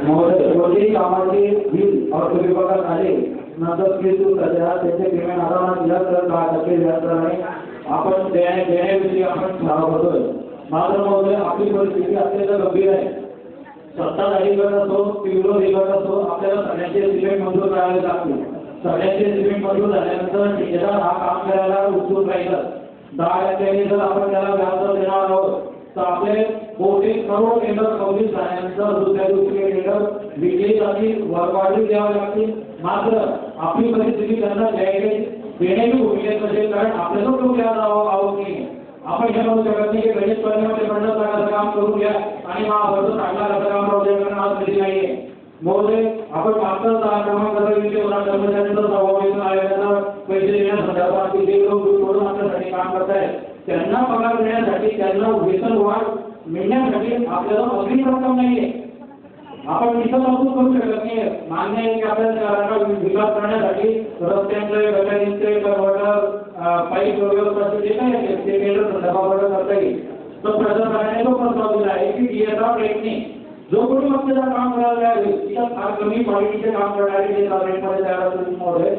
कोणत्याही कामाचे बिल अर्थविभागात आले नंतर केसू सध्या त्याचे पेमेंट आता दिला तर 10% व्याजदराने आपण देण्याविषयी आपण ठराव करतोय. मात्र महोदय आपली परिस्थिती अत्यंत गंभीर आहे. सत्ताधारी गट असो विरोधी गट असो आपल्याला सगळ्यांचे सिमेंट मंजूर करावे लागतील. सगळ्यांचे सिमेंट मंजूर झाल्यानंतर ठेकेदार हा काम करायला उत्सुक राहील. 10% जर आपण त्याला व्याजदर देणार आहोत तर आपले बहुतेक करोड टेंडर कवलीत झाल्यानंतर दुसऱ्या दिवशी टेंडर विकले जातील, वरवाढी द्यावी लागतील. मात्र आपली परिस्थिती त्यांना देण्याची भूमिका नसेल कारण आपल्याला तो व्याज आवक नाही. आपण हे म्हणू शकत नाही की गणेश परिणामाचे 50 लाखाचं काम करून घ्या आणि महावर्ष 60 लाखाचं काम राहू द्या कारण आज कधी नाहीये. महोदय आपण मात्र क्रमांक कर्मचाऱ्यांचा समावेश आयोगाला पैसे देण्यासंदर्भात जे लोक सोडून आपल्यासाठी काम करतायत त्यांना पगार देण्यासाठी त्यांना वेतन वाढ मिळण्यासाठी आपल्याला अग्रिम रक्कम नाहीये. आपण तिथं लागू करू शकत नाही. मान्य आहे की आपल्या शहराचा विकास करण्यासाठी रस्त्यांचे गटारींचे गटर पाईप व्यवस्था जे काही आहे ते केंद्र संदर्भावर करता येईल. तर प्रशासनाने तो प्रस्ताव दिला आहे की DSR रेटने जो कोणी मक्तेदार काम करायला लागेल तिथं फार कमी क्वालिटीचे काम करणारे जे रेटमध्ये तयार असतील महोदय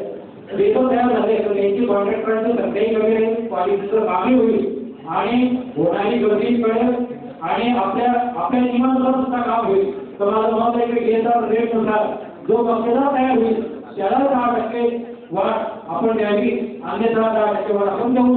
ते तर तयार झाले तर त्यांची कॉन्ट्रॅक्टरांची संख्याही कमी राहील, क्वालिटीचं कामही होईल आणि होणारी गर्दी कळेल आणि आपल्या नियमानुसार सुद्धा काम होईल. तर मला मत आहे की DSR रेटनुसार जो मक्तेदार तयार होईल त्याला 10% वाढ आपण द्यावी, अन्यथा 10% वाढ आपण देऊ.